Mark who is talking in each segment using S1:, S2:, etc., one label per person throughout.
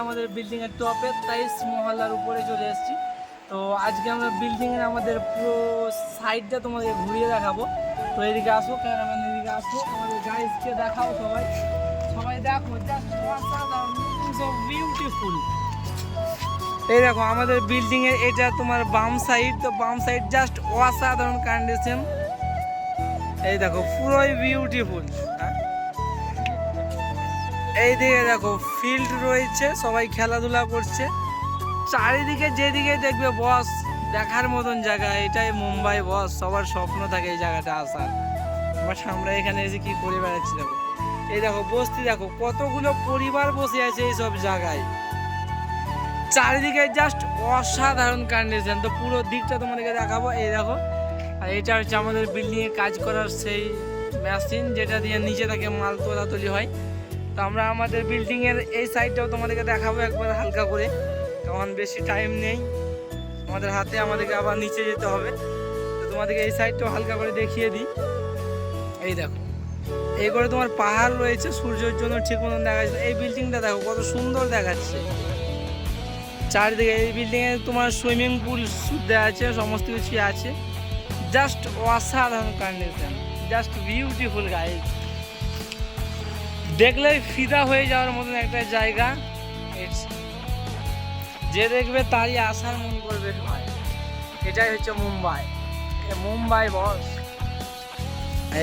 S1: আমাদের বিল্ডিং এর টপে 23 মহলার উপরে চলে এসেছি। তো আজকে আমরা বিল্ডিং এর আমাদের পুরো সাইডটা তোমাদের ঘুরিয়ে দেখাবো। তো এদিকে আসো, ক্যামেরাম্যান এদিকে আসো, আমাদের গাইজকে দেখাও। সবাই সবাই দেখো, জাস্ট অসাধারণ, সো বিউটিফুল। এই দেখো আমাদের বিল্ডিং এর এটা তোমার বাম সাইড, তো বাম সাইড জাস্ট অসাধারণ কন্ডিশন। এই দেখো পুরোই বিউটিফুল। এই দিকে দেখো ফিল্ড রয়েছে, সবাই খেলাধুলা করছে। চারিদিকে যেদিকে দেখবে বস দেখার মতন জায়গা। এটাই মুম্বাই বস, সবার স্বপ্ন থাকে এই জায়গাটা আসার। বাট আমরা এখানে এসে কি করে বেড়াচ্ছি দেখো। এই দেখো বস্তি, দেখো কতগুলো পরিবার বসে আছে এইসব জায়গায়। চারিদিকে জাস্ট অসাধারণ কন্ডিশন। তো পুরো দিকটা তোমাদেরকে দেখাবো। এই দেখো, আর এটা হচ্ছে আমাদের বিল্ডিংয়ে কাজ করার সেই মেশিন, যেটা দিয়ে নিচে থেকে মাল তোলাতুলি হয়। তো আমরা আমাদের বিল্ডিংয়ের এই সাইডটাও তোমাদেরকে দেখাবো একবার হালকা করে, কারণ বেশি টাইম নেই আমাদের হাতে, আমাদেরকে আবার নিচে যেতে হবে। তো তোমাদেরকে এই সাইডটাও হালকা করে দেখিয়ে দিই। এই দেখো এই করে তোমার পাহাড় রয়েছে, সূর্যের জন্য ঠিক মতন দেখা যাচ্ছে। এই বিল্ডিংটা দেখো কত সুন্দর দেখাচ্ছে চারিদিকে। এই বিল্ডিংয়ে তোমার সুইমিং পুল দেওয়া আছে, সমস্ত কিছু আছে। জাস্ট অসাধারণ কন্ডিশন, জাস্ট বিউটিফুল গাইজ। দেখলেই ফিদা হয়ে যাওয়ার মতন একটা জায়গা। যে দেখবে তারই আসার মন করবে ভাই। এটাই হচ্ছে মুম্বাই, মুম্বাই বস।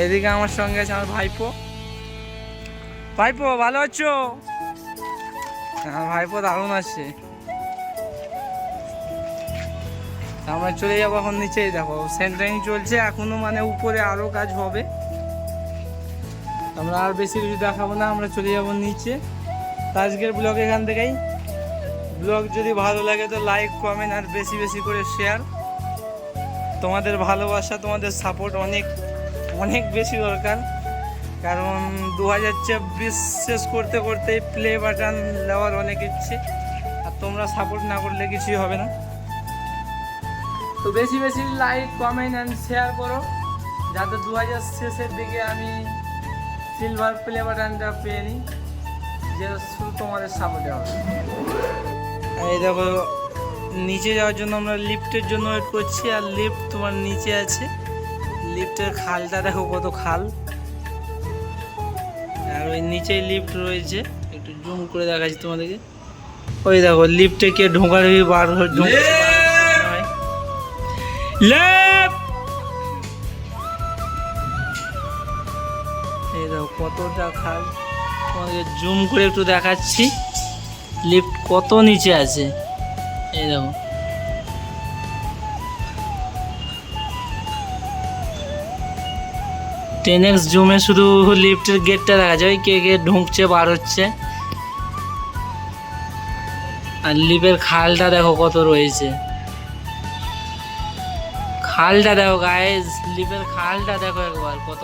S1: এদিকে আমার সঙ্গে আছে আমার ভাইপো। ভাইপো ভালো আছো? হ্যাঁ ভাইপো দারুণ আছে। আমরা চলে যাবো এখন নিচেই। দেখো সেন্টারিং চলছে এখনো, মানে উপরে আরো কাজ হবে। আমরা আর বেশি কিছু দেখাবো না, আমরা চলে যাবো নিচে। আজকের ব্লগ এখান থেকেই। ব্লগ যদি ভালো লাগে তো লাইক, কমেন্ট আর বেশি বেশি করে শেয়ার। তোমাদের ভালোবাসা, তোমাদের সাপোর্ট অনেক অনেক বেশি দরকার, কারণ 2024 শেষ করতে করতে প্লে বাটন দেওয়ার অনেক ইচ্ছে। আর তোমরা সাপোর্ট না করলে কিছুই হবে না। তো বেশি বেশি লাইক, কমেন্ট অ্যান্ড শেয়ার করো, যাতে 2000 শেষের দিকে আমি সিলভার প্লে বাটনটা পেয়ে নিই, যেটা শুধু তোমাদের সাপোর্টে হবে। এই দেখো নিচে যাওয়ার জন্য আমরা লিফটের জন্য ওয়েট করছি, আর লিফট তোমার নিচে আছে। লিফটের খালটা দেখো কত খাল, আর ওই নিচেই লিফট রয়েছে। একটু জুম করে দেখাচ্ছি তোমাদেরকে। ওই দেখো লিফটে কে ঢোকার বার ঢুকছে। এই দেখো কতটা খাল, তোমাদেরকে জুম করে একটু দেখাচ্ছি লিফট কত নিচে আছে। এই দেখো 10x জুমে শুধু লিফটের গেটটা দেখা যায়, কে কে ঢুকছে বার হচ্ছে। আর লিফটের খালটা দেখো কত রয়েছে। খালটা দেখো গাইস, লিফটের খালটা দেখো একবার কত